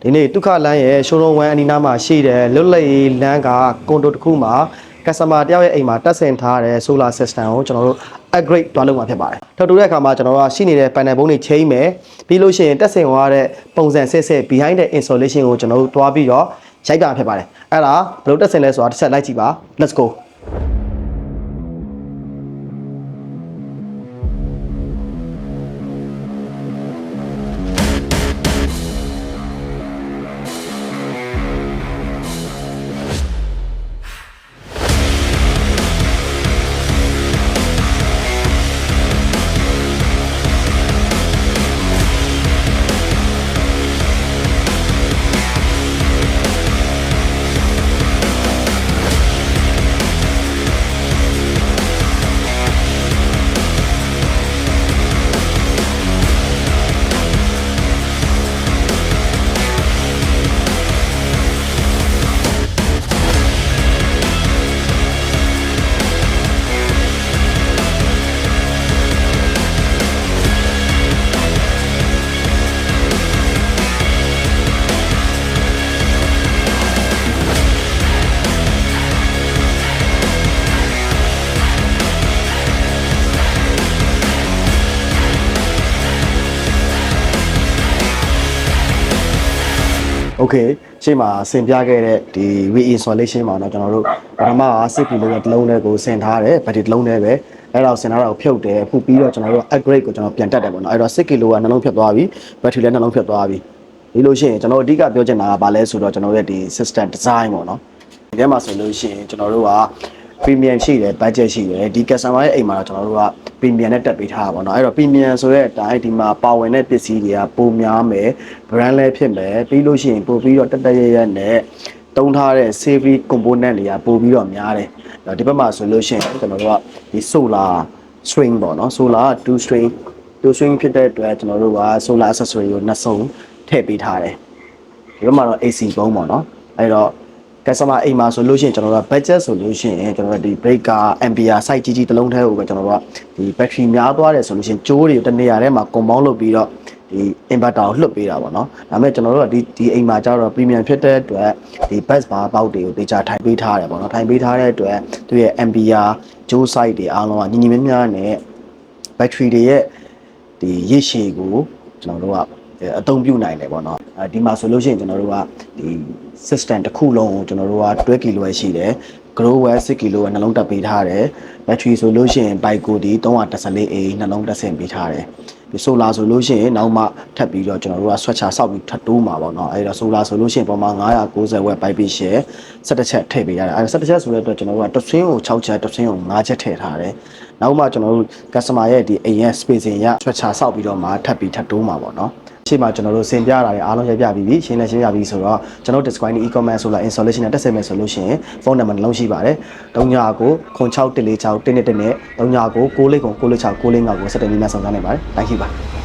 ဒီနေ့ဒုက္ခလမ်းရဲ့ရှိုးလုံးဝမ်းအနီးနားမှာရှိတယ်လွတ်လပ်ရေးလမ်းကကွန်ဒိုတစ်ခုမှာ customer တယောက်ရဲ့အိမ်မှာတက်ဆင်ထားတဲ့ solar system ကိုကျွန်တော်တို့ upgrade တွားလုပ်မှာဖြစ်ပါတယ်။ထောက်တူတဲ့အခါမှာကျွန်တော်တို့ကရှိနေတဲ့ panel ဘုံတွေချိန်မယ်ပြီးလို့ရှိရင်တက်ဆင်သွားတဲ့ပုံစံဆက် behind the installation ကိုကျွန်တော်တို့တွားပြီးတော့ရိုက်တာဖြစ်ပါတယ်။အဲ့ဒါဘယ်လိုတက်ဆင်လဲဆိုတာတစ်ချက်လိုက်ကြည့်ပါ let's go Okay ရှေ့မှာဆင်ပြခဲ့တဲ့ဒီ re-installation မှာတော့ကျွန်တော်တို့ပထမက6 kg ရဲ့တစ်လုံးလေးကိုဆင်ထားတယ်ဘက်ထရီတစ်လုံးလေးပဲအဲ့ဒါကိုဆင်ထားတာကိုဖြုတ်တယ်ဖုတ်ပြီးတော့ကျွန်တော်တို့ upgrade ကိုကျွန်တော်ပြန်တက်တယ်ပေါ့နော်အဲ့တော့6 kg ကနှလုံးဖြတ်သွားပြီဘက်ထရီလည်းနှလုံးဖြတ်သွားပြီဒီလိုရှိရင်ကျွန်တော်တို့အဓိကပြောချင်တာကဘာလဲဆိုတော့ကျွန်တော်တို့ရဲ့ဒီ system design ပေါ့နော်ဒီထဲမှာဆိုလို့ရှိရင်ကျွန်တော်တို့က premium ရှိတယ် budget ရှိတယ်ဒီ customer ရဲ့အိမ်မှာတော့ကျွန်တော်တို့က premium နဲ့တက်ပေးထားတာပေါ့နော်အဲ့တော့ premium ဆိုတဲ့အတိုင်းဒီမှာပါဝင်တဲ့ပစ္စည်းတွေကပိုများမယ် brand လည်းဖြစ်မယ်ပြီးလို့ရှိရင်ပို့ပြီးတော့တက်တက်ရရနဲ့တုံးထားတဲ့ safety component တွေကပို့ပြီးတော့များတယ်ဒီဘက်မှာဆိုလို့ရှိရင်ကျွန်တော်တို့ကဒီ solar string ပေါ့နော် solar 2 string ဖြစ်တဲ့အတွက်ကျွန်တော်တို့က solar accessory ကိုနှစ်စုံထည့်ပေးထားတယ်ဒီဘက်မှာတော့ AC ပုံးပေါ့နော်အဲ့တော့customer အိမ်မှာဆိုလို့ရှိရင်ကျွန်တော်တို့က budget ဆိုလို့ရှိရင်ကျွန်တော်တို့ဒီ breaker ampere site ကြီးတစ်လုံးထဲကိုပဲကျွန်တော်တို့ကဒီ battery များသွားတယ်ဆိုလို့ရှိရင်ကြိုးတွေတနေရာထဲမှာ compound လုပ်ပြီးတော့ဒီ inverter ကိုလွှတ်ပေးတာပေါ့နော်ဒါပေမဲ့ကျွန်တော်တို့ကဒီအိမ်မှာကျတော့ premium ဖြစ်တဲ့အတွက်ဒီ bus bar ပေါက်တွေကိုတေချာထိုင်ပေးထားတယ်ပေါ့နော်ထိုင်ပေးထားတဲ့အတွက်သူရဲ့ ampere ကြိုး site တွေအားလုံးကညီညီမျှမျှနဲ့ battery တွေရဲ့ဒီရည်ရှည်ကိုကျွန်တော်တို့ကအသုံးပြုနိုင်တယ်ပေါ့နော်ဒီမှာဆိုလို့ရှိရင်ကျွန်တော်တို့ကဒီ system တစ်ခုလုံးကိုကျွန်တော်တို့က12 kg ရှိတယ် grower 6 kg နှလုံးတက်ပေးထားတယ် battery ဆိုလို့ရှိရင် Baico ဒီ 314A နှလုံးတက်ဆင်ပေးထားတယ်ဒီ solar ဆိုလို့ရှိရင်နောက်မှထပ်ပြီးတော့ကျွန်တော်တို့က switcher ဆောက်ပြီးထပ်တိုးမှာပေါ့နော်အဲ့တော့ solar ဆိုလို့ရှိရင်ပုံမှန်990 watt ပိုက်ပေးရှယ်17ချက်ထည့်ပေးရတယ်အဲ့17ချက်ဆိုတဲ့အတွက်ကျွန်တော်တို့ကတစ်ဆင်းကို6ချက်တစ်ဆင်းကို5ချက်ထည့်ထားတယ်နောက်မှကျွန်တော်တို့ customer ရဲ့ဒီအိမ်ရဲ့ spacing ရ switcher ဆောက်ပြီးတော့မှထပ်ပြီးထပ်တိုးမှာပေါ့နော်ရှေ့မှာကျွန်တော်တို့ဆင်ပြတာတွေအားလုံးရိုက်ပြပြီးပြီရှင်းလဲရှင်းပြပြီးဆိုတော့ကျွန်တော် Discord e-commerce solar installation နဲ့တက်ဆက်မယ်ဆိုလို့ရှိရင်ဖုန်းနံပါတ်နှလုံးရှိပါတယ်39 96 146 111နဲ့39 9 9 6 9 6 9 5ကိုဆက်သွယ်ပြီးမှဆောင်ရွက်နိုင်ပါတယ် thank you ပါ